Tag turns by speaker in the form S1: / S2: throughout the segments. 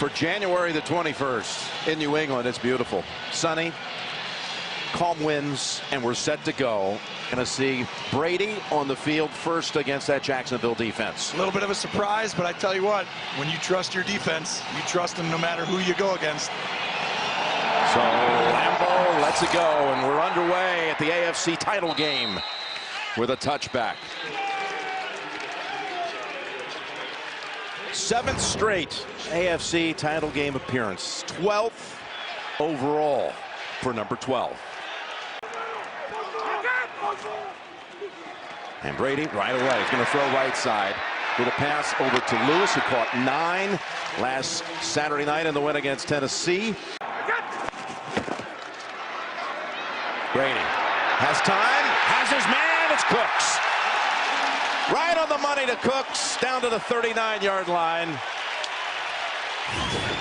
S1: For January the 21st in New England, it's beautiful. Sunny, calm winds, and we're set to go. Going to see Brady on the field first against that Jacksonville defense.
S2: A little bit of a surprise, but I tell you what, when you trust your defense, you trust them no matter who you go against.
S1: So Lambeau lets it go, and we're underway at the AFC title game with a touchback. 7th straight AFC title game appearance. 12th overall for number 12. And Brady right away is going to throw right side with a pass over to Lewis, who caught 9 last Saturday night in the win against Tennessee. Brady has time, has his man, it's Cooks. Right on the money to Cooks, down to the 39-yard line.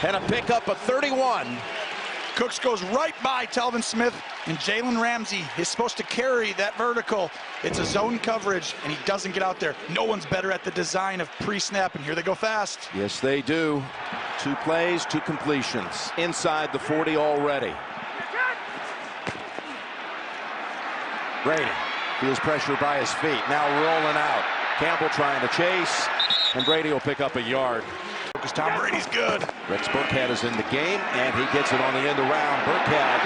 S1: And a pickup of 31.
S2: Cooks goes right by Telvin Smith, and Jalen Ramsey is supposed to carry that vertical. It's a zone coverage, and he doesn't get out there. No one's better at the design of pre-snap, and here they go fast.
S1: Yes, they do. 2 plays, 2 completions. Inside the 40 already. Brady feels pressure by his feet. Now rolling out. Campbell trying to chase, and Brady will pick up a yard.
S2: Because Tom Brady's good.
S1: Rex Burkhead is in the game, and he gets it on the end around. Burkhead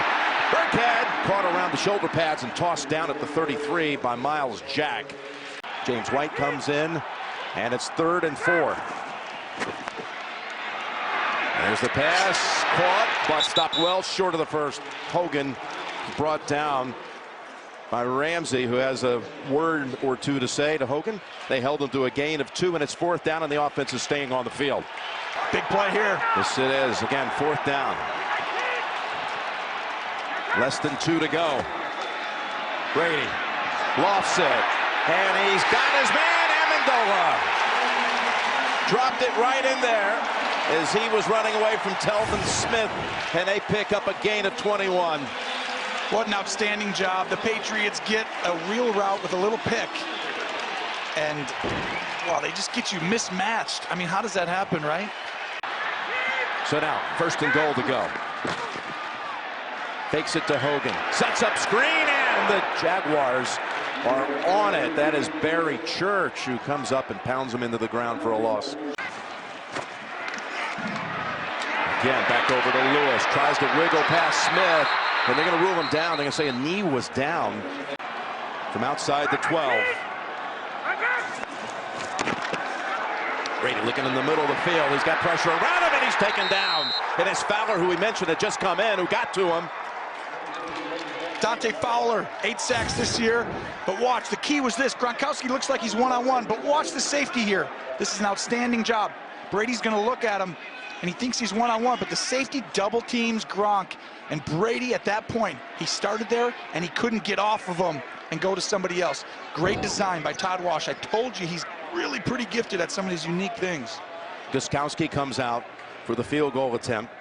S1: caught around the shoulder pads and tossed down at the 33 by Miles Jack. James White comes in, and it's 3rd and 4. There's the pass, caught, but stopped well short of the first. Hogan brought down by Ramsey, who has a word or two to say to Hogan. They held him to a gain of 2, and it's 4th down, and the offense is staying on the field.
S2: Big play here.
S1: Yes, it is. Again, 4th down. Less than 2 to go. Brady lofts it, and he's got his man, Amendola. Dropped it right in there as he was running away from Telvin Smith, and they pick up a gain of 21.
S2: What an outstanding job. The Patriots get a real route with a little pick. And, well, they just get you mismatched. I mean, how does that happen, right?
S1: So now, 1st and goal to go. Fakes it to Hogan. Sets up screen, and the Jaguars are on it. That is Barry Church, who comes up and pounds him into the ground for a loss. Again, back over to Lewis. Tries to wiggle past Smith. And they're going to rule him down. They're going to say a knee was down from outside the 12. Brady looking in the middle of the field. He's got pressure around him, and he's taken down. And it's Fowler, who we mentioned had just come in, who got to him.
S2: Dante Fowler, 8 sacks this year. But watch, the key was this. Gronkowski looks like he's one-on-one, but watch the safety here. This is an outstanding job. Brady's going to look at him, and he thinks he's one-on-one, but the safety double teams Gronk. And Brady, at that point, he started there, and he couldn't get off of him and go to somebody else. Great design by Todd Wash. I told you he's really pretty gifted at some of these unique things.
S1: Gostkowski comes out for the field goal attempt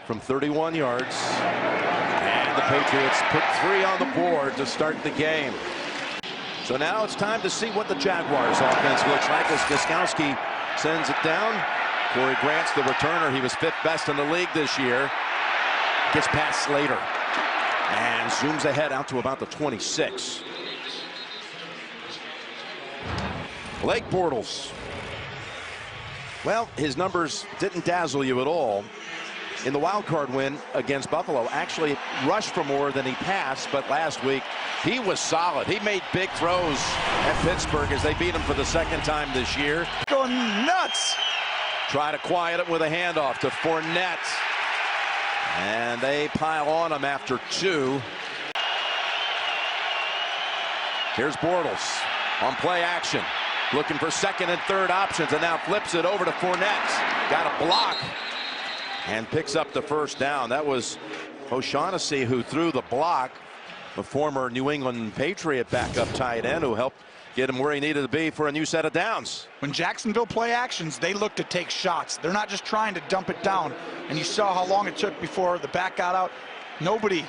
S1: from 31 yards. And the Patriots put 3 on the board to start the game. So now it's time to see what the Jaguars offense looks like as Gostkowski sends it down. Corey Grant's the returner. He was 5th best in the league this year. Gets past Slater and zooms ahead out to about the 26. Blake Bortles. Well, his numbers didn't dazzle you at all in the wild card win against Buffalo. Actually rushed for more than he passed, but last week he was solid. He made big throws at Pittsburgh as they beat him for the 2nd time this year.
S2: Going nuts.
S1: Try to quiet it with a handoff to Fournette. And they pile on him after 2. Here's Bortles on play action. Looking for 2nd and 3rd options, and now flips it over to Fournette. Got a block and picks up the 1st down. That was O'Shaughnessy who threw the block, the former New England Patriot backup tight end who helped get him where he needed to be for a new set of downs.
S2: When Jacksonville play actions, they look to take shots. They're not just trying to dump it down. And you saw how long it took before the back got out. Nobody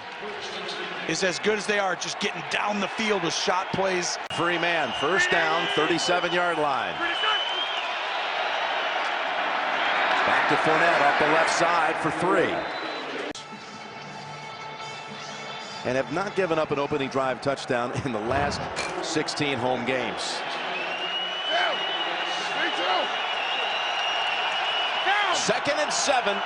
S2: is as good as they are just getting down the field with shot plays.
S1: Free man, 1st down, 37-yard line. Back to Fournette off the left side for 3. And have not given up an opening drive touchdown in the last 16 home games. Second and 7.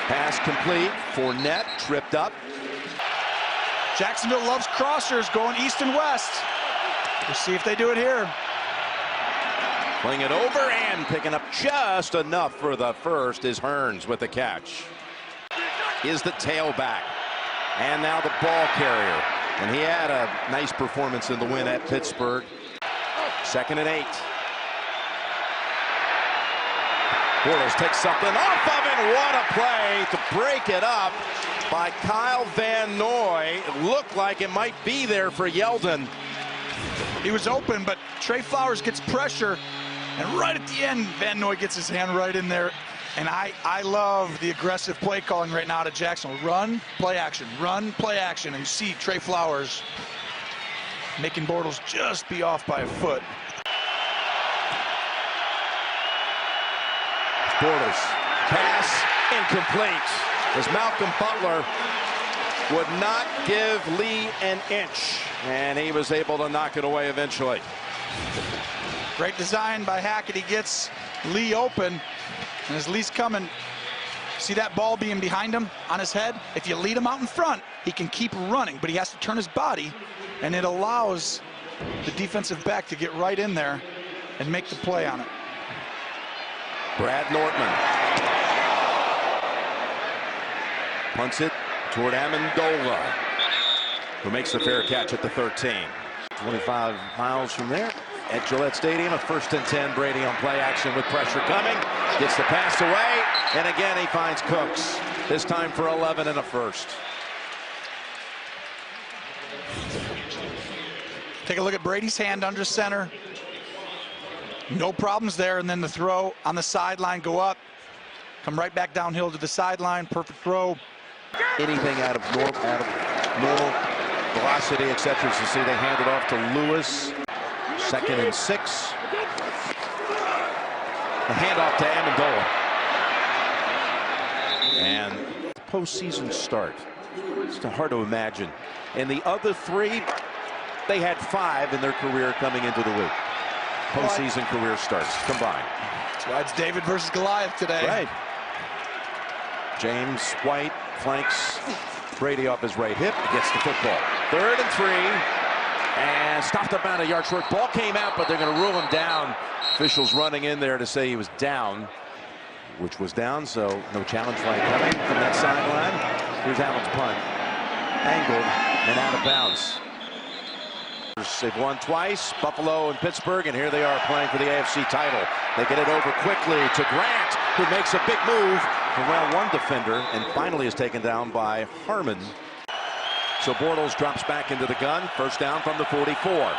S1: Pass complete. Fournette tripped up.
S2: Jacksonville loves crossers going east and west. We'll see if they do it here.
S1: Playing it over and picking up just enough for the first is Hearns with the catch. Is the tailback. And now the ball carrier. And he had a nice performance in the win at Pittsburgh. Second and 8. Bortles takes something off of it. What a play to break it up by Kyle Van Noy. It looked like it might be there for Yeldon.
S2: He was open, but Trey Flowers gets pressure. And right at the end, Van Noy gets his hand right in there. And I love the aggressive play calling right now to Jacksonville. Run, play action, run, play action. And you see Trey Flowers making Bortles just be off by a foot.
S1: Bortles, pass incomplete, as Malcolm Butler would not give Lee an inch, and he was able to knock it away eventually.
S2: Great design by Hackett. He gets Lee open, and as Lee's coming, see that ball being behind him on his head? If you lead him out in front, he can keep running, but he has to turn his body, and it allows the defensive back to get right in there and make the play on it.
S1: Brad Nortman punts it toward Amendola, who makes the fair catch at the 13. 25 miles from there at Gillette Stadium. A 1st and 10. Brady on play action with pressure coming. Gets the pass away, and again he finds Cooks. This time for 11 and a first.
S2: Take a look at Brady's hand under center. No problems there, and then the throw on the sideline, go up, come right back downhill to the sideline, perfect throw.
S1: Anything out of normal velocity, etc. So see they hand it off to Lewis. 2nd and 6. The handoff to Amendola. And the postseason start. It's hard to imagine. And the other 3, they had 5 in their career coming into the week. Postseason career starts combined.
S2: That's why it's David versus Goliath today.
S1: Right. James White flanks Brady off his right hip. He gets the football. 3rd and 3. And stopped about a yard short. Ball came out, but they're going to rule him down. Officials running in there to say he was down, which was down, so no challenge flag coming from that sideline. Here's Allen's punt. Angled and out of bounds. They've won twice, Buffalo and Pittsburgh, and here they are playing for the AFC title. They get it over quickly to Grant, who makes a big move around one defender and finally is taken down by Harmon. So Bortles drops back into the gun. 1st down from the 44.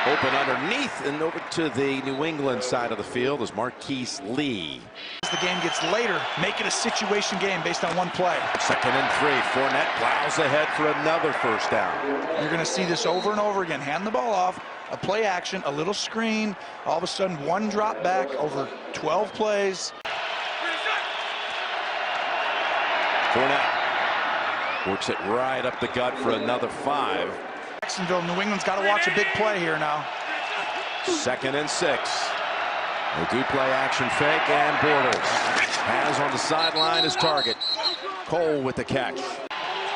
S1: Open underneath and over to the New England side of the field is Marquise Lee.
S2: As the game gets later, make it a situation game based on one play.
S1: 2nd and 3. Fournette plows ahead for another 1st down.
S2: You're going to see this over and over again. Hand the ball off, a play action, a little screen, all of a sudden one drop back over 12 plays.
S1: Fournette works it right up the gut for another 5.
S2: Jacksonville, New England's got to watch a big play here now.
S1: 2nd and 6. They do play action fake, and Bortles has on the sideline his target. Cole with the catch.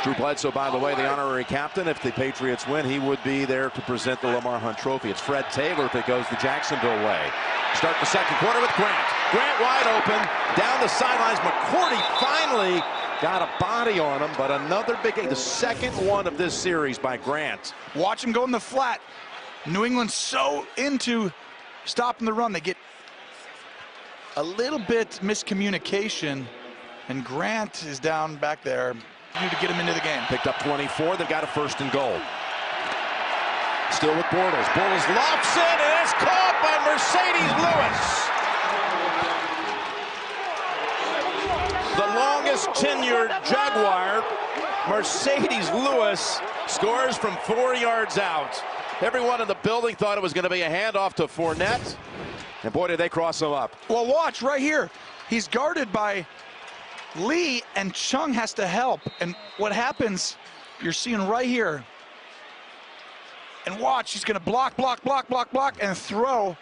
S1: Drew Bledsoe, by the way, the honorary captain. If the Patriots win, he would be there to present the Lamar Hunt Trophy. It's Fred Taylor if it goes the Jacksonville way. Start the 2nd quarter with Grant. Grant wide open, down the sidelines. McCourty finally got a body on him, but another big game. The 2nd one of this series by Grant.
S2: Watch him go in the flat. New England's so into stopping the run. They get a little bit miscommunication, and Grant is down back there. To get him into the game.
S1: Picked up 24. They've got a 1st and goal. Still with Bortles. Bortles lofts it, and it's caught by Mercedes Lewis. The longest longest tenured Jaguar, Mercedes Lewis, scores from 4 yards out. Everyone in the building thought it was going to be a handoff to Fournette. And boy, did they cross him up.
S2: Well, watch right here. He's guarded by Lee, and Chung has to help. And what happens, you're seeing right here. And watch, he's going to block, and throw.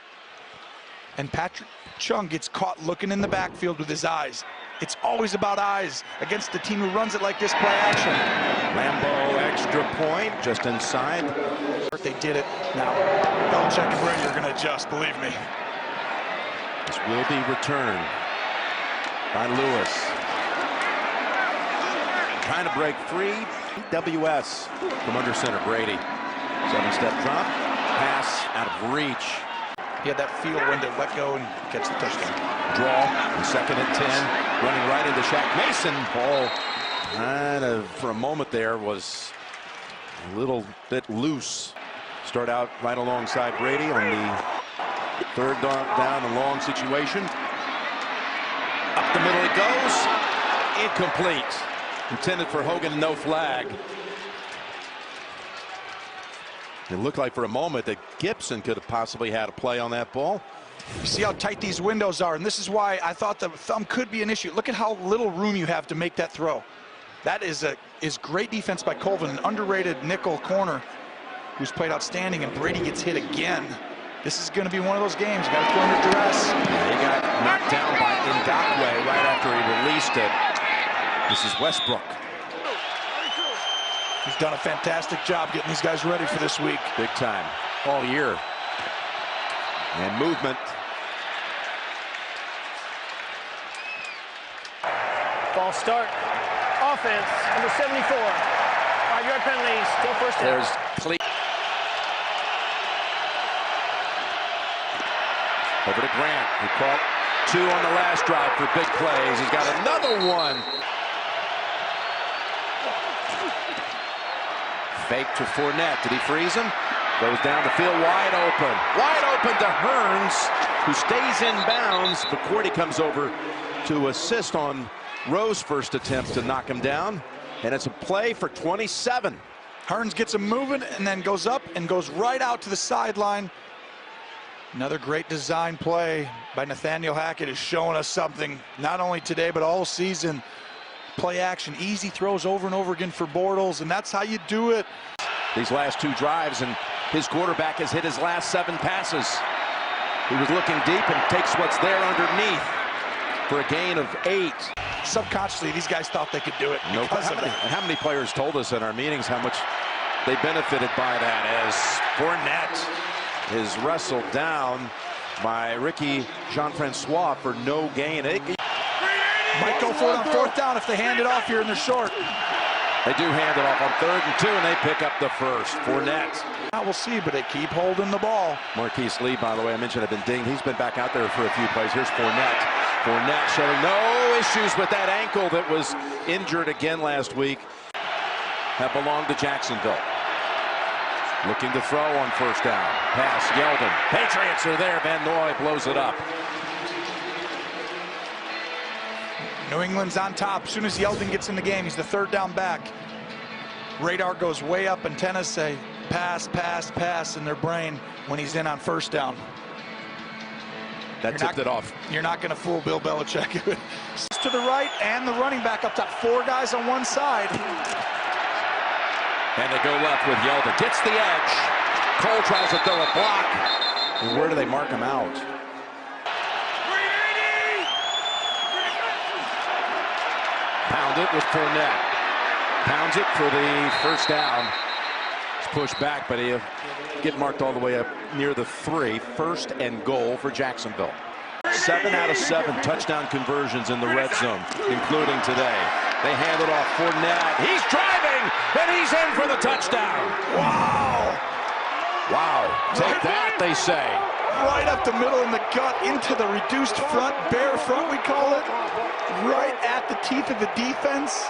S2: And Patrick Chung gets caught looking in the backfield with his eyes. It's always about eyes against the team who runs it like this, play action.
S1: Lambeau extra point, just inside.
S2: They did it. Now, Belichick and Brady are going to adjust, believe me.
S1: This will be returned by Lewis. Trying to break free. WS from under center, Brady. 7-step drop, pass out of reach.
S2: He had that feel when to let go and catch the touchdown.
S1: Draw, and 2nd and 10, running right into Shaq Mason. Ball kind of, for a moment there, was a little bit loose. Start out right alongside Brady on the 3rd down and long situation. Up the middle it goes. Incomplete. Intended for Hogan, no flag. It looked like for a moment that Gibson could have possibly had a play on that ball.
S2: You see how tight these windows are, and this is why I thought the thumb could be an issue. Look at how little room you have to make that throw. That is great defense by Colvin, an underrated nickel corner who's played outstanding, and Brady gets hit again. This is going to be one of those games. You got to throw under duress.
S1: He got knocked down by Ndakwe right after he released it. This is Westbrook.
S2: He's done a fantastic job getting these guys ready for this week.
S1: Big time, all year. And movement.
S3: False start. Offense, number 74. 5-yard penalty, still first down.
S1: There's Cle. Over to Grant, who caught 2 on the last drive for big plays. He's got another one. Fake to Fournette. Did he freeze him? Goes down the field wide open. Wide open to Hearns, who stays in bounds. McCourty comes over to assist on Rowe's first attempt to knock him down. And it's a play for 27.
S2: Hearns gets him moving and then goes up and goes right out to the sideline. Another great design play by Nathaniel Hackett is showing us something, not only today, but all season. Play action, easy throws over and over again for Bortles, and that's how you do it.
S1: These last 2 drives, and his quarterback has hit his last 7 passes. He was looking deep and takes what's there underneath for a gain of 8.
S2: Subconsciously, these guys thought they could do it because of it.
S1: How many players told us in our meetings how much they benefited by that, as Fournette is wrestled down by Ricky Jean-Francois for no gain.
S2: Might go for it on 4th down if they hand it off here in the short.
S1: They do hand it off on 3rd and 2, and they pick up the first. Fournette.
S2: Now we'll see, but they keep holding the ball.
S1: Marquise Lee, by the way, I mentioned had been dinged. He's been back out there for a few plays. Here's Fournette. Fournette showing no issues with that ankle that was injured again last week. That belonged to Jacksonville. Looking to throw on 1st down. Pass, Yeldon. Patriots are there. Van Noy blows it up.
S2: New England's on top. As soon as Yeldon gets in the game, he's the 3rd down back. Radar goes way up, antennas say pass, pass, pass in their brain when he's in on 1st down.
S1: That tipped it off.
S2: You're not going to fool Bill Belichick. To the right, and the running back up top. 4 guys on one side.
S1: And they go left with Yeldon. Gets the edge. Cole tries to throw a block. And where do they mark him out? Pound it with Fournette. Pounds it for the 1st down. It's pushed back, but he'll get marked all the way up near the 3. 1st and goal for Jacksonville. 7 out of 7 touchdown conversions in the red zone, including today. They hand it off. Fournette. He's driving, and he's in for the touchdown.
S2: Wow.
S1: Wow. Take that, they say.
S2: Right up the middle in the gut, into the reduced front, bare front we call it. Right at the teeth of the defense.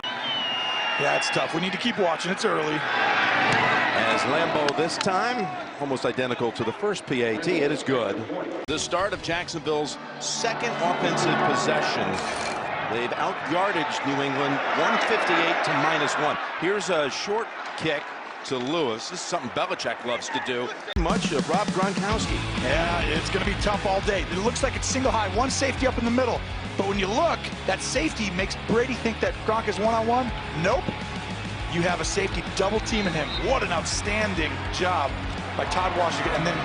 S2: Yeah, it's tough. We need to keep watching. It's early.
S1: As Lambeau this time, almost identical to the first PAT. It is good. The start of Jacksonville's 2nd offensive possession They've out-yardaged New England 158 to -1. Here's a short kick to Lewis. This is something Belichick loves to do. Much of Rob Gronkowski.
S2: Yeah, it's going to be tough all day. It looks like it's single high, one safety up in the middle. But when you look, that safety makes Brady think that Gronk is one-on-one. Nope. You have a safety double teaming him. What an outstanding job by Todd Washington. And then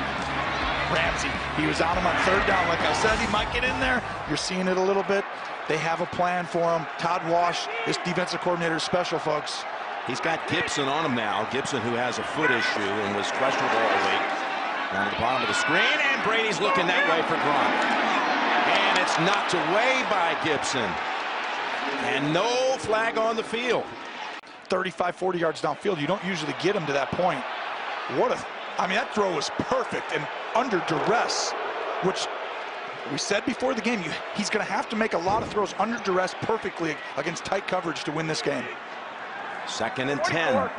S2: Ramsey, he was on him on third down. Like I said, he might get in there. You're seeing it a little bit. They have a plan for him. Todd Wash, this defensive coordinator, is special, folks.
S1: He's got Gibson on him now. Gibson, who has a foot issue and was questionable all week. Down to the bottom of the screen, and Brady's looking that way for Gronk. And it's knocked away by Gibson. And no flag on the field.
S2: 35, 40 yards downfield. You don't usually get him to that point. I mean, that throw was perfect and under duress, which we said before the game, he's going to have to make a lot of throws under duress perfectly against tight coverage to win this game.
S1: 2nd and 10.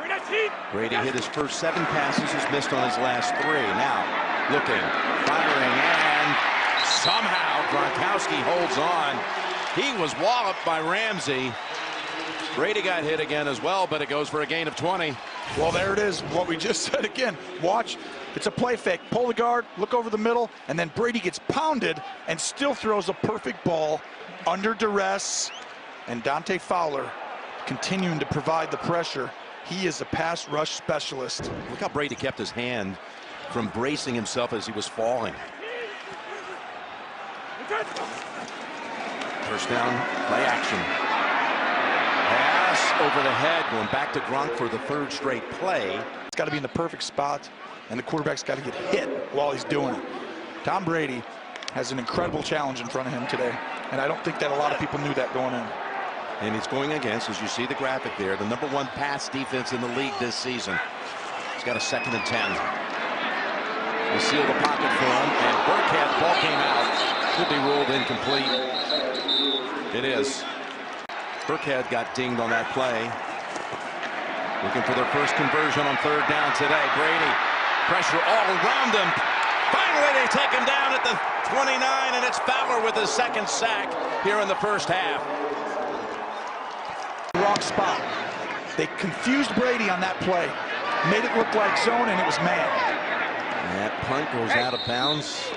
S1: Brady hit his first 7 passes. He's missed on his last 3. Now looking, firing, and somehow Gronkowski holds on. He was walloped by Ramsey. Brady got hit again as well, but it goes for a gain of 20.
S2: Well, there it is. What we just said again. Watch. It's a play fake. Pull the guard, look over the middle, and then Brady gets pounded and still throws a perfect ball under duress. And Dante Fowler continuing to provide the pressure. He is a pass rush specialist.
S1: Look how Brady kept his hand from bracing himself as he was falling. First down, play action. Pass over the head, going back to Gronk for the 3rd straight play.
S2: It's got to be in the perfect spot, and the quarterback's got to get hit while he's doing it. Tom Brady has an incredible challenge in front of him today, and I don't think that a lot of people knew that going in.
S1: And it's going against, as you see the graphic there, the #1 pass defense in the league this season. He's got a 2nd and 10. They seal the pocket for him, and Burkhead, ball came out. Could be ruled incomplete. It is. Burkhead got dinged on that play. Looking for their first conversion on 3rd down today. Brady, pressure all around him. Finally, they take him down at the 29, and it's Fowler with his 2nd sack here in the first half.
S2: Wrong spot. They confused Brady on that play. Made it look like zone, and it was man.
S1: And that punt goes out of bounds.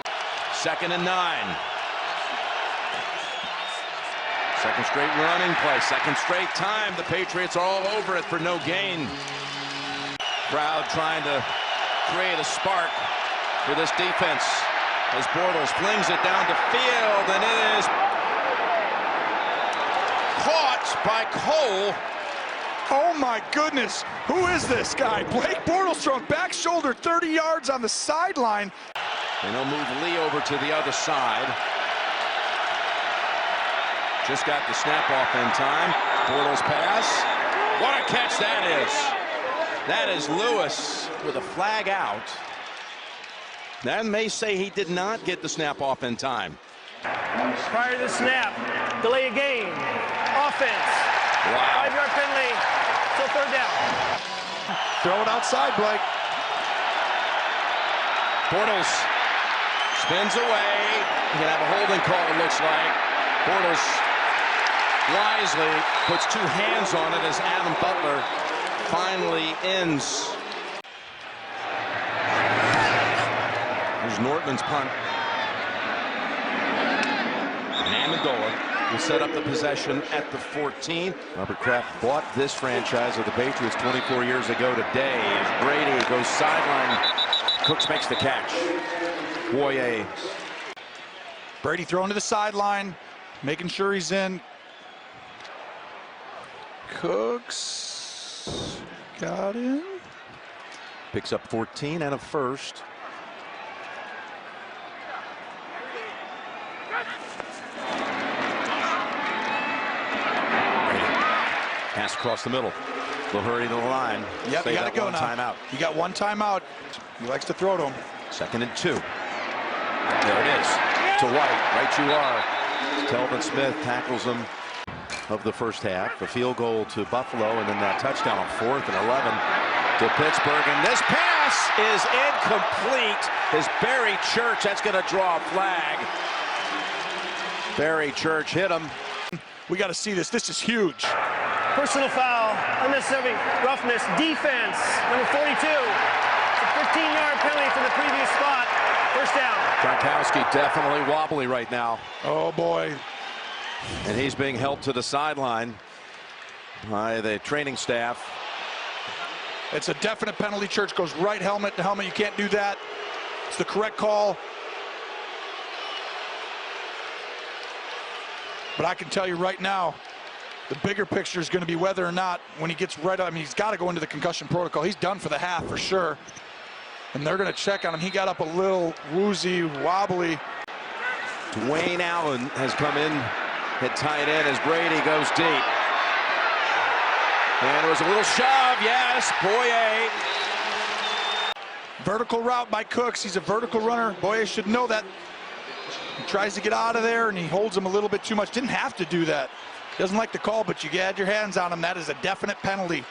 S1: 2nd and 9. 2nd straight running play. 2nd straight time. The Patriots are all over it for no gain. Crowd trying to create a spark for this defense as Bortles flings it down to field, and it is caught by Cole.
S2: Oh my goodness, who is this guy? Blake Bortles throwing back shoulder 30 yards on the sideline.
S1: And he'll move Lee over to the other side. Just got the snap off in time. Bortles pass. What a catch that is. That is Lewis with a flag out. That may say he did not get the snap off in time.
S3: Prior to the snap, delay a game, offense,
S1: Wow.
S3: 5-yard penalty, so 3rd down.
S2: Throw it outside, Blake.
S1: Bortles spins away. He's gonna have a holding call, it looks like. Bortles wisely puts 2 hands on it as Adam Butler finally ends. There's Nortman's punt. And Amendola will set up the possession at the 14. Robert Kraft bought this franchise of the Patriots 24 years ago today. As Brady goes sideline, Cooks makes the catch. Boye.
S2: Brady throwing to the sideline, making sure he's in. Cooks got in.
S1: Picks up 14 and a 1st. Pass across the middle. They'll hurry to the line.
S2: Yep, you got to go now.
S1: Timeout.
S2: You got 1 timeout. He likes to throw to him.
S1: 2nd and 2. There it is. To White. Right you are. Telvin Smith tackles him of the first half. A field goal to Buffalo, and then that touchdown on 4th and 11 to Pittsburgh. And this pass is incomplete. Is Barry Church. That's going to draw a flag. Barry Church hit him.
S2: We got to see this. This is huge.
S3: Personal foul, unnecessary roughness, defense, number 42. It's a 15-yard penalty from the previous spot. First down.
S1: Gronkowski definitely wobbly right now.
S2: Oh, boy.
S1: And he's being helped to the sideline by the training staff.
S2: It's a definite penalty. Church goes right helmet to helmet. You can't do that. It's the correct call. But I can tell you right now, the bigger picture is going to be whether or not when he gets right up, I mean, he's got to go into the concussion protocol. He's done for the half for sure. And they're going to check on him. He got up a little woozy, wobbly.
S1: Dwayne Allen has come in at tight end as Brady goes deep. And it was a little shove, yes, Boye.
S2: Vertical route by Cooks. He's a vertical runner. Boye should know that. He tries to get out of there, and he holds him a little bit too much. Didn't have to do that. Doesn't like the call, but you had your hands on him. That is a definite penalty.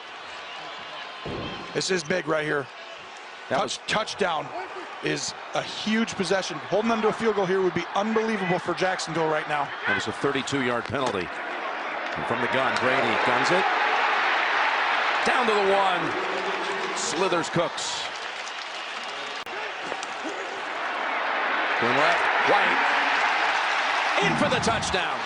S2: This is big right here. Touchdown is a huge possession. Holding them to a field goal here would be unbelievable for Jacksonville right now.
S1: That was a 32-yard penalty. And from the gun, Brady guns it. Down to the one. Slithers Cooks. Going left, White. In for the touchdown.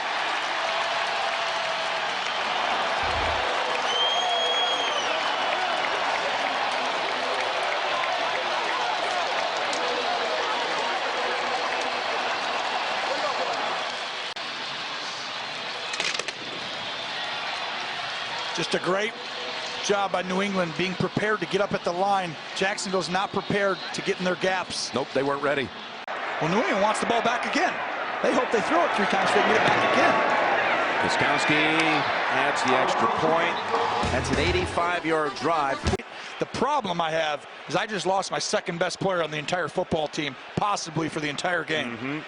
S2: Just a great job by New England being prepared to get up at the line. Jacksonville's not prepared to get in their gaps.
S1: Nope, they weren't ready.
S2: Well, New England wants the ball back again. They hope they throw it 3 times so they can get it back again.
S1: Wiskowski adds the extra point. That's an 85-yard drive.
S2: The problem I have is I just lost my second best player on the entire football team, possibly for the entire game.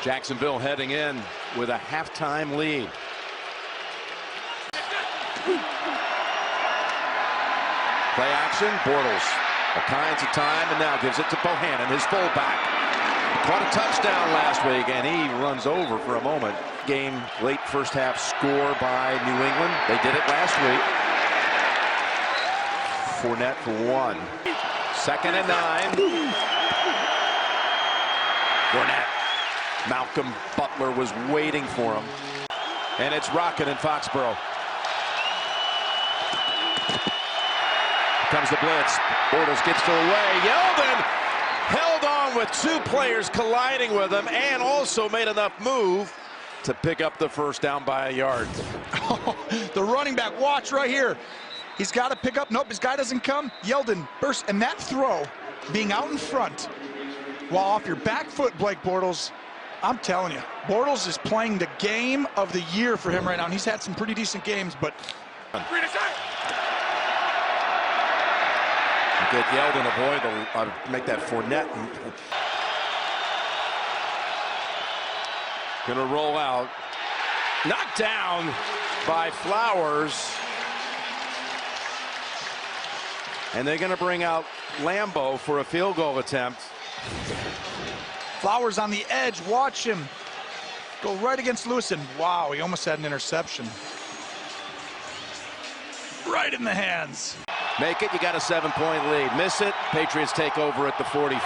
S1: Jacksonville heading in with a halftime lead. Play action, Bortles, all kinds of time, and now gives it to Bohannon, his fullback. Caught a touchdown last week, and he runs over for a moment. Game late first half score by New England. They did it last week. Fournette for 1. 2nd and 9. Fournette. Malcolm Butler was waiting for him. And it's rocking in Foxborough. Comes the blitz. Bortles gets to the way. Yeldon held on with 2 players colliding with him and also made enough move to pick up the first down by a yard.
S2: The running back, watch right here. He's got to pick up. Nope, his guy doesn't come. Yeldon bursts, and that throw being out in front while off your back foot, Blake Bortles. I'm telling you, Bortles is playing the game of the year for him right now. And he's had some pretty decent games, but
S1: get Yeldon avoid make that Fournette. Gonna roll out. Knocked down by Flowers. And they're gonna bring out Lambeau for a field goal attempt.
S2: Flowers on the edge, watch him. Go right against Lewis, and wow, he almost had an interception. Right in the hands.
S1: Make it, you got a 7-point lead. Miss it, Patriots take over at the 44.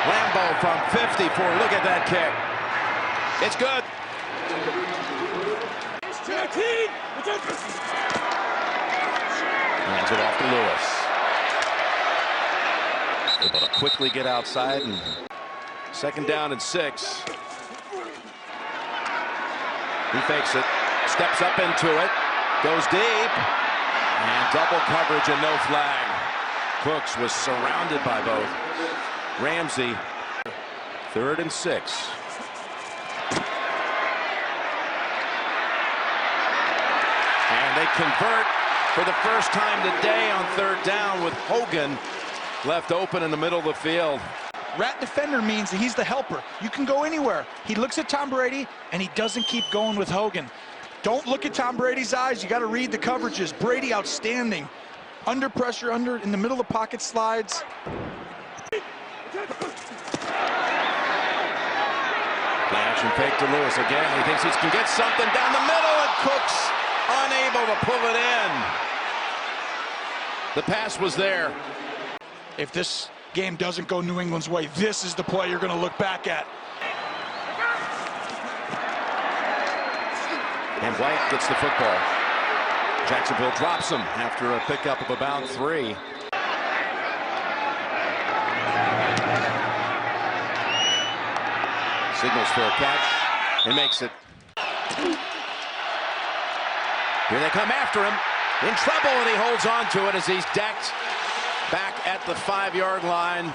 S1: Lambeau from 54, look at that kick. It's good. Hands it off to Lewis. Able to quickly get outside, and 2nd down and 6. He fakes it, steps up into it, goes deep. And double coverage and no flag. Cooks was surrounded by both. Ramsey, 3rd and 6. And they convert for the first time today on 3rd down with Hogan left open in the middle of the field.
S2: Rat defender means that he's the helper. You can go anywhere. He looks at Tom Brady, and he doesn't keep going with Hogan. Don't look at Tom Brady's eyes. You got to read the coverages. Brady outstanding. Under pressure, in the middle of the pocket slides.
S1: Play action fake to Lewis again. He thinks he can get something down the middle, and Cooks unable to pull it in. The pass was there.
S2: If this game doesn't go New England's way, this is the play you're going to look back at.
S1: And White gets the football. Jacksonville drops him after a pickup of about 3. Signals for a catch and makes it. Here they come after him. In trouble, and he holds on to it as he's decked back at the 5-yard line.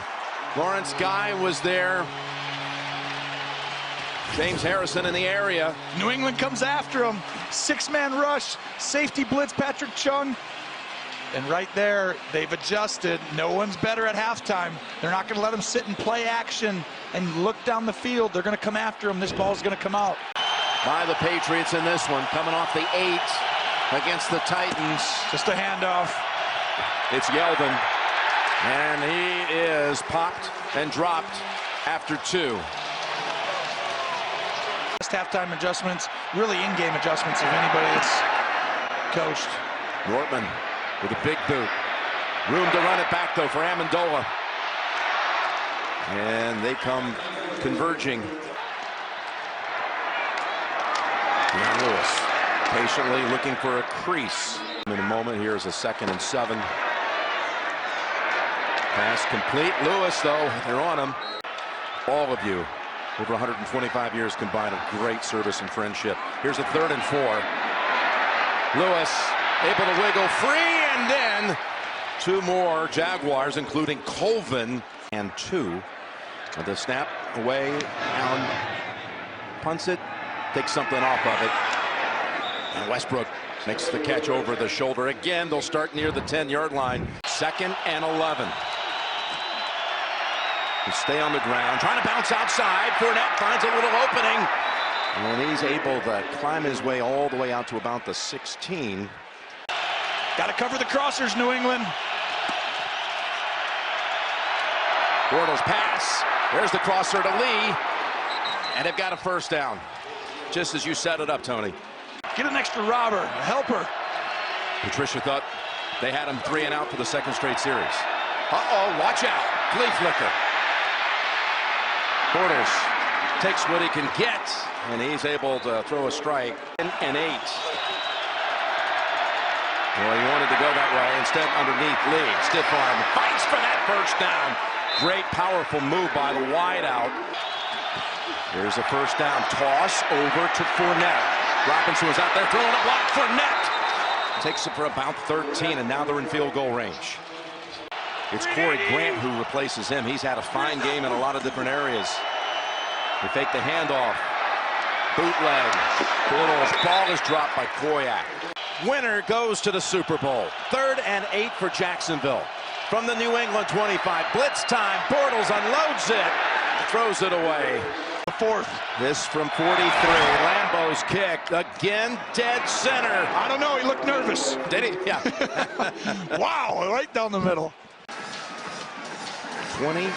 S1: Lawrence Guy was there. James Harrison in the area.
S2: New England comes after him. 6-man rush, safety blitz, Patrick Chung. And right there, they've adjusted. No one's better at halftime. They're not going to let him sit and play action and look down the field. They're going to come after him. This ball's going to come out.
S1: By the Patriots in this one, coming off the 8 against the Titans.
S2: Just a handoff.
S1: It's Yeldon, and he is popped and dropped after 2.
S2: Last halftime adjustments, really in-game adjustments of anybody that's coached.
S1: Nortman with a big boot. Room to run it back, though, for Amendola. And they come converging. And Lewis patiently looking for a crease. In a moment, here is a 2nd and 7. Pass complete. Lewis, though, they're on him. All of you, over 125 years combined of great service and friendship. Here's a 3rd and 4. Lewis able to wiggle free, and then 2 more Jaguars, including Colvin, and 2. The snap away. Allen punts it, takes something off of it. And Westbrook makes the catch over the shoulder. Again, they'll start near the 10-yard line. 2nd and 11. They stay on the ground, trying to bounce outside. Fournette finds a little opening. And he's able to climb his way all the way out to about the 16.
S2: Got to cover the crossers, New England.
S1: Bortles pass. There's the crosser to Lee. And they've got a 1st down. Just as you set it up, Tony.
S2: Get an extra robber, a helper.
S1: Patricia thought they had him 3 and out for the 2nd straight series. Uh-oh, watch out. Flea flicker. Bortles takes what he can get, and he's able to throw a strike. And 8. Well, he wanted to go that way. Instead, underneath Lee. Stiff arm. Fights for that 1st down. Great, powerful move by the wideout. Here's a 1st down. Toss over to Fournette. Robinson was out there throwing a block. Fournette takes it for about 13, and now they're in field goal range. It's Corey Grant who replaces him. He's had a fine game in a lot of different areas. They fake the handoff. Bootleg. Bortles. Ball is dropped by Koyak. Winner goes to the Super Bowl. 3rd and 8 for Jacksonville. From the New England 25. Blitz time. Bortles unloads it. Throws it away.
S2: The 4th.
S1: This from 43. Lambeau's kick. Again, dead center.
S2: I don't know. He looked nervous.
S1: Did he? Yeah.
S2: Wow, right down the middle.
S1: 20-10.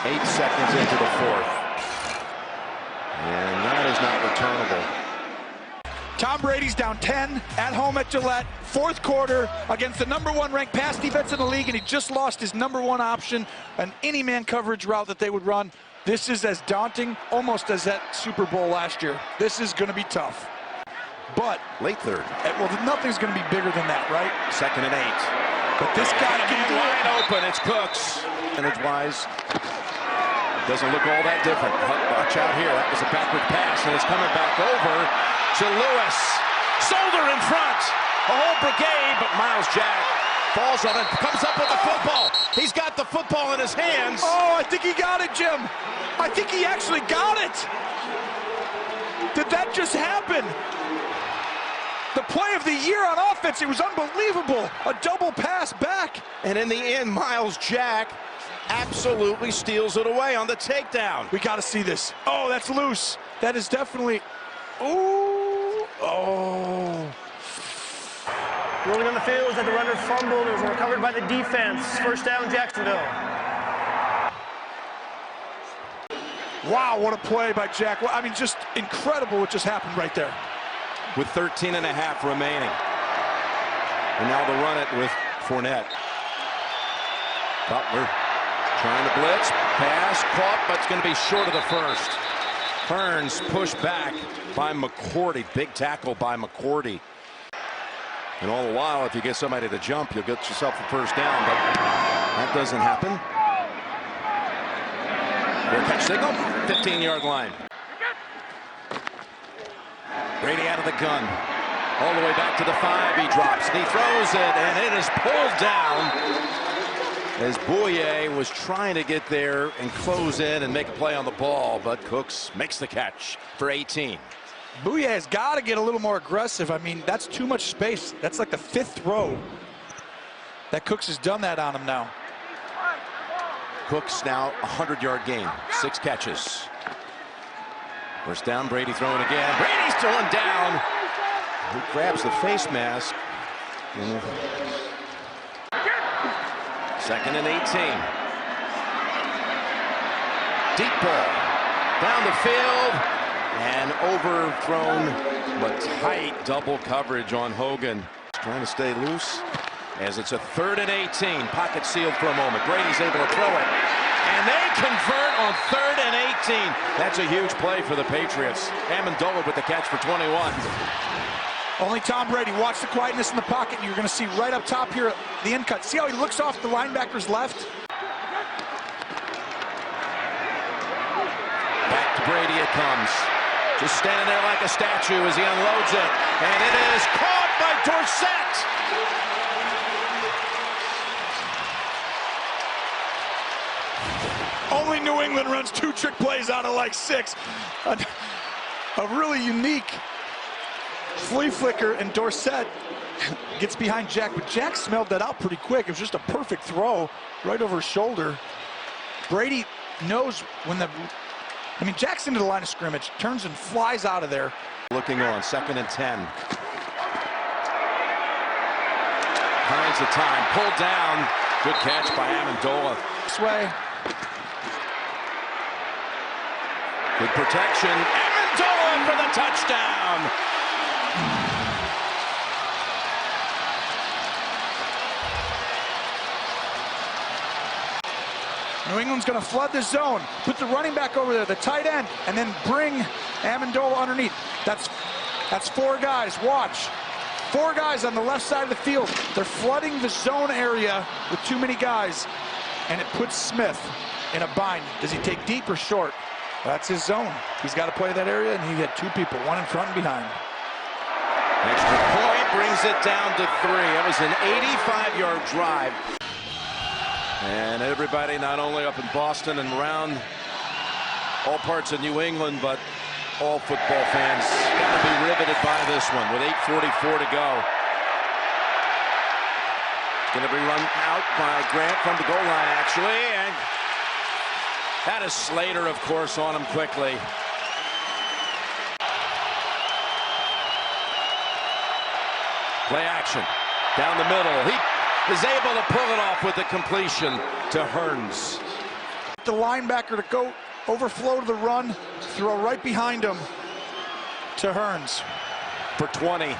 S1: 8 seconds into the 4th. And that is not returnable.
S2: Tom Brady's down 10 at home at Gillette. 4th quarter against the #1 ranked pass defense in the league, and he just lost his #1 option, an any-man coverage route that they would run. This is as daunting almost as that Super Bowl last year. This is going to be tough. But
S1: late 3rd.
S2: well, nothing's going to be bigger than that, right?
S1: 2nd and 8.
S2: But this guy can do
S1: wide
S2: it.
S1: open. It's Cooks. Percentage-wise, doesn't look all that different. Watch out here. That was a backward pass, and it's coming back over to Lewis. Solder in front. A whole brigade, but Miles Jack falls on it. Comes up with the football. He's got the football in his hands.
S2: Oh, I think he got it, Jim. I think he actually got it. Did that just happen? The play of the year on offense, it was unbelievable. A double pass back.
S1: And in the end, Miles Jack absolutely steals it away on the takedown.
S2: We got to see this. Oh, that's loose. That is definitely... Ooh. Oh.
S3: Rolling on the field was that the runner fumbled. It was recovered by the defense. 1st down, Jacksonville.
S2: Wow, what a play by Jack. I mean, just incredible what just happened right there.
S1: With 13 and a half remaining. And now they'll run it with Fournette. Butler trying to blitz. Pass caught, but it's going to be short of the first. Hearns pushed back by McCourty. Big tackle by McCourty. And all the while, if you get somebody to jump, you'll get yourself a first down. But that doesn't happen. Catch signal, 15-yard line. Brady out of the gun. All the way back to the 5. He drops. He throws it, and it is pulled down as Bouye was trying to get there and close in and make a play on the ball, but Cooks makes the catch for 18.
S2: Bouye has got to get a little more aggressive. I mean, that's too much space. That's like the 5th throw that Cooks has done that on him now.
S1: Cooks now 100-yard game, 6 catches. First down, Brady throwing again. Brady's throwing down. He grabs the face mask. Second and 18. Deep ball down the field and overthrown, but tight double coverage on Hogan. Trying to stay loose as it's a 3rd and 18. Pocket sealed for a moment. Brady's able to throw it, and they convert on 3rd and 18. That's a huge play for the Patriots. Amendola with the catch for 21.
S2: Only Tom Brady. Watch the quietness in the pocket. You're going to see right up top here the end cut. See how he looks off the linebacker's left?
S1: Back to Brady it comes. Just standing there like a statue as he unloads it. And it is caught by Dorsett.
S2: Only New England runs 2 trick plays out of like 6. A really unique flea flicker, and Dorsett gets behind Jack, but Jack smelled that out pretty quick. It was just a perfect throw right over his shoulder. Brady knows when Jack's into the line of scrimmage, turns and flies out of there.
S1: Looking on, 2nd and 10. Finds the time, pulled down. Good catch by Amendola.
S2: This way.
S1: Good protection. Amendola for the touchdown.
S2: New England's going to flood the zone, put the running back over there, the tight end, and then bring Amendola underneath. That's 4 guys. Watch. 4 guys on the left side of the field. They're flooding the zone area with too many guys, and it puts Smith in a bind. Does he take deep or short? That's his zone. He's got to play that area, and he had 2 people, 1 in front and behind.
S1: Extra point brings it down to 3. That was an 85-yard drive. And everybody, not only up in Boston and around all parts of New England, but all football fans, got to be riveted by this one with 8:44 to go. Going to be run out by Grant from the goal line, actually, and that is Slater, of course, on him quickly. Play action down the middle. He is able to pull it off with the completion to Hearns.
S2: The linebacker to go overflow to the run, throw right behind him to Hearns.
S1: For 20.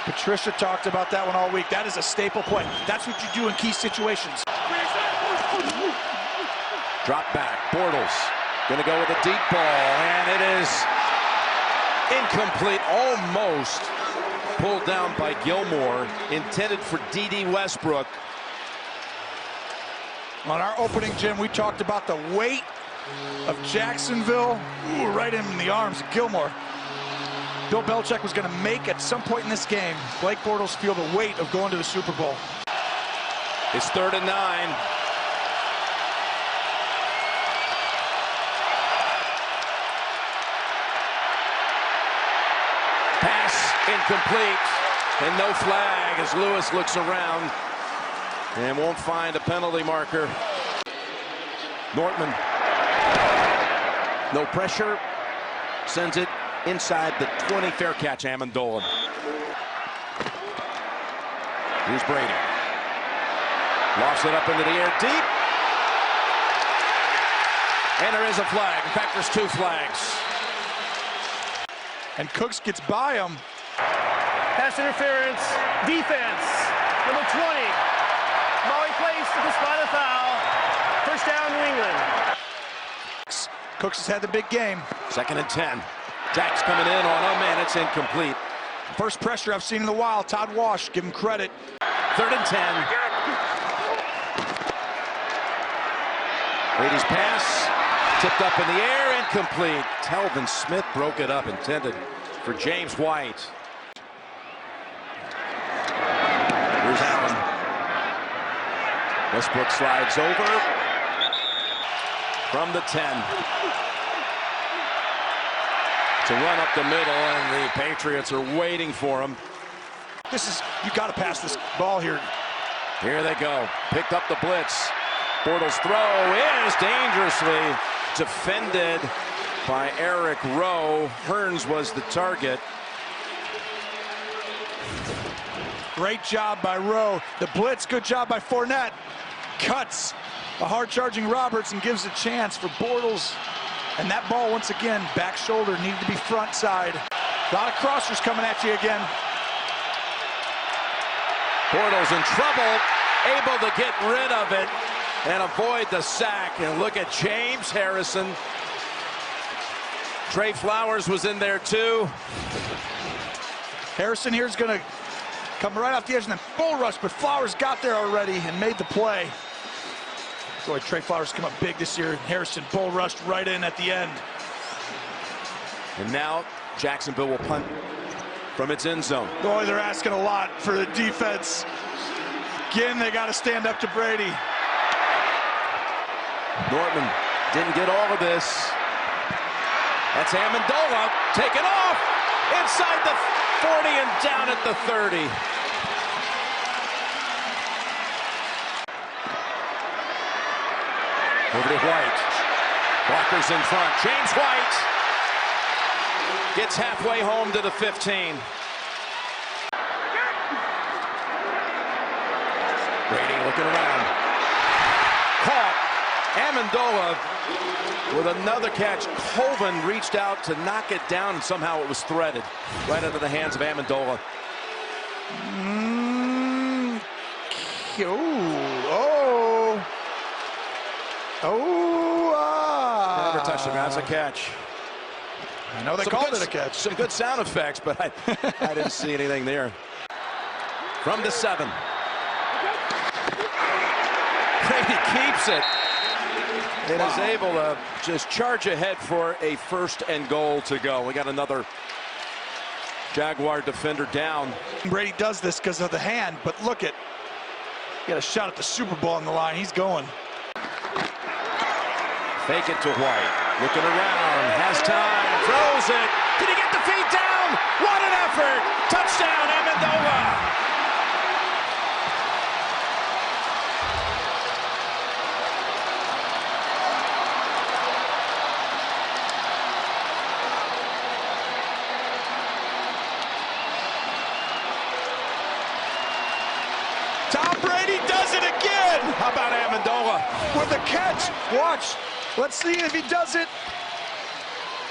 S2: Patricia talked about that one all week. That is a staple play. That's what you do in key situations.
S1: Drop back, Bortles gonna go with a deep ball, and it is incomplete, almost pulled down by Gilmore, intended for D.D. Westbrook.
S2: On our opening, Jim, we talked about the weight of Jacksonville. Ooh, right in the arms of Gilmore. Bill Belichick was going to make, at some point in this game, Blake Bortles feel the weight of going to the Super Bowl.
S1: It's 3rd and 9. Pass incomplete, and no flag as Lewis looks around and won't find a penalty marker. Nortman, no pressure, sends it inside the 20. Fair catch, Amendola. Here's Brady. Lofts it up into the air deep. And there is a flag. In fact, there's 2 flags.
S2: And Cooks gets by him.
S3: Pass interference, defense, number 20. Molly placed to despite a foul. First down, New England.
S2: Cooks has had the big game.
S1: 2nd and 10. Jack's coming in on a man. It's incomplete.
S2: First pressure I've seen in a while. Todd Wash, give him credit.
S1: 3rd and 10. Brady's pass, tipped up in the air, incomplete. Telvin Smith broke it up, intended for James White. Here's Allen. Westbrook slides over from the 10. To run up the middle, and the Patriots are waiting for him.
S2: You got to pass this ball here.
S1: Here they go. Picked up the blitz. Bortles' throw is dangerously defended by Eric Rowe. Hearns was the target.
S2: Great job by Rowe. The blitz, good job by Fournette. Cuts a hard-charging Roberts and gives a chance for Bortles. And that ball, once again, back shoulder, needed to be front side. A lot of crossers coming at you again.
S1: Bortles in trouble, able to get rid of it and avoid the sack. And look at James Harrison. Trey Flowers was in there too.
S2: Harrison here is going to come right off the edge and then bull rush, but Flowers got there already and made the play. Boy, Trey Flowers come up big this year. Harrison bull rushed right in at the end.
S1: And now Jacksonville will punt from its end zone.
S2: Boy, they're asking a lot for the defense. Again, they got to stand up to Brady.
S1: Nortman didn't get all of this. That's Amendola taken off inside the 40 and down at the 30. Over to White. Blockers in front. James White gets halfway home to the 15. Brady looking around. Caught. Amendola with another catch. Colvin reached out to knock it down, and somehow it was threaded right into the hands of Amendola. Never touched the ground. That's a catch.
S2: I know they called it a catch.
S1: Some good sound effects, but I didn't see anything there. From the 7. Brady keeps it. And is able to just charge ahead for a 1st and goal to go. We got another Jaguar defender down.
S2: Brady does this because of the hand, but look at, he got a shot at the Super Bowl on the line. He's going.
S1: Fake it to White. Looking around, has time, throws it. Did he get the feet down? What an effort! Touchdown, Amendola!
S2: Tom Brady does it again!
S1: How about Amendola?
S2: With the catch. Watch. Let's see if he does it.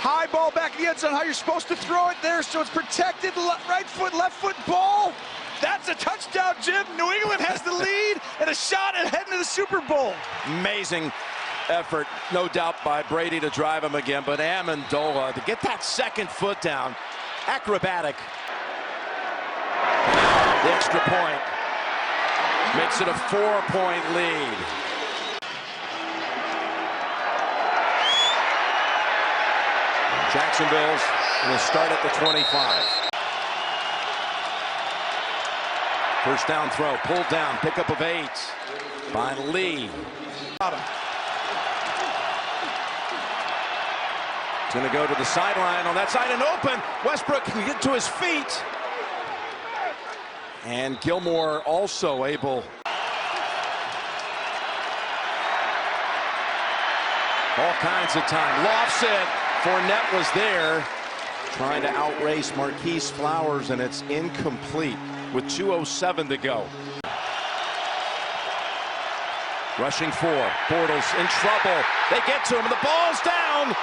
S2: High ball back in the end zone. How you're supposed to throw it there so it's protected. Right foot, left foot ball. That's a touchdown, Jim. New England has the lead and a shot at heading to the Super Bowl.
S1: Amazing effort, no doubt, by Brady to drive him again, but Amendola to get that 2nd foot down. Acrobatic. The extra point makes it a 4-point lead. Jacksonville's going to start at the 25. First down throw, pulled down, pickup of 8 by Lee. It's going to go to the sideline on that side and open. Westbrook can get to his feet. And Gilmore also able. All kinds of time. Lofts it. Fournette was there trying to outrace Marquise Flowers, and it's incomplete with 2:07 to go. Rushing 4. Bortles in trouble. They get to him, and the ball's down.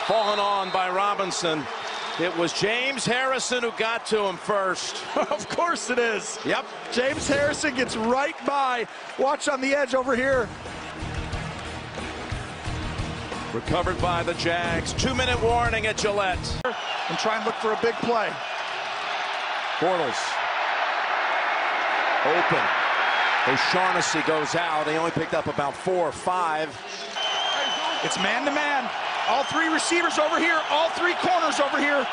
S1: Fallen on by Robinson. It was James Harrison who got to him first.
S2: Of course it is.
S1: Yep.
S2: James Harrison gets right by. Watch on the edge over here.
S1: Recovered by the Jags. 2-minute warning at Gillette.
S2: And try and look for a big play.
S1: Bortles. Open. O'Shaughnessy goes out. They only picked up about 4 or 5.
S2: It's man-to-man. All 3 receivers over here. All 3 corners over here.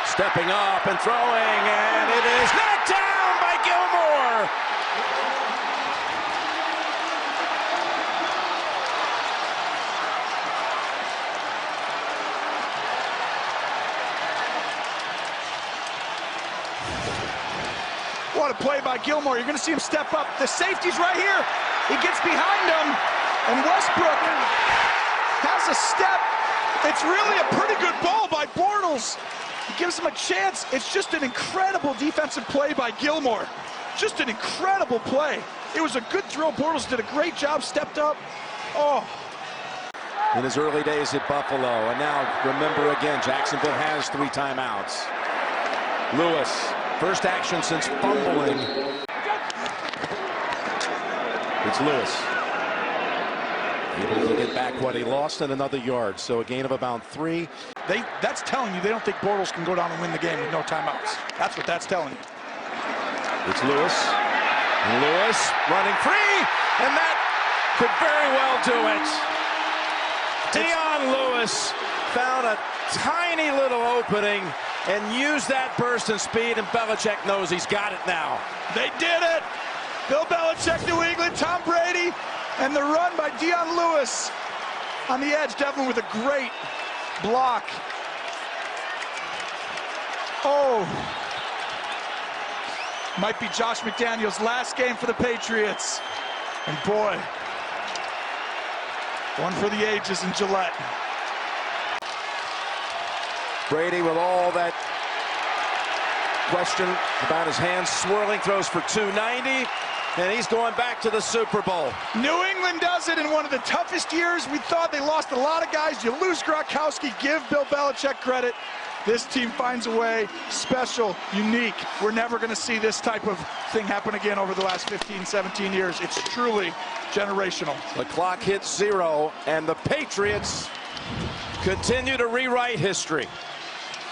S1: Stepping up and throwing, and it is knocked down by Gilmore.
S2: What a play by Gilmore. You're going to see him step up. The safety's right here. He gets behind him, and Westbrook has a step. It's really a pretty good ball by Bortles. He gives him a chance. It's just an incredible defensive play by Gilmore. Just an incredible play. It was a good throw. Bortles did a great job, stepped up. Oh.
S1: In his early days at Buffalo, and now remember again, Jacksonville has 3 timeouts. Lewis, first action since fumbling. It's Lewis. Able to get back what he lost and another yard. So a gain of about 3.
S2: That's telling you they don't think Bortles can go down and win the game with no timeouts. That's what that's telling you.
S1: It's Lewis. And Lewis running free, and that could very well do it. Dion Lewis found a tiny little opening and used that burst and speed, and Belichick knows he's got it now.
S2: They did it. Bill Belichick, New England, Tom Brady, and the run by Dion Lewis on the edge, Devlin with a great block. Oh. Might be Josh McDaniels' last game for the Patriots. And boy, one for the ages in Gillette.
S1: Brady with all that question about his hands swirling, throws for 290, and he's going back to the Super Bowl.
S2: New England does it in one of the toughest years. We thought they lost a lot of guys. You lose Gronkowski, give Bill Belichick credit. This team finds a way, special, unique. We're never going to see this type of thing happen again over the last 15, 17 years. It's truly generational.
S1: The clock hits 0, and the Patriots continue to rewrite history.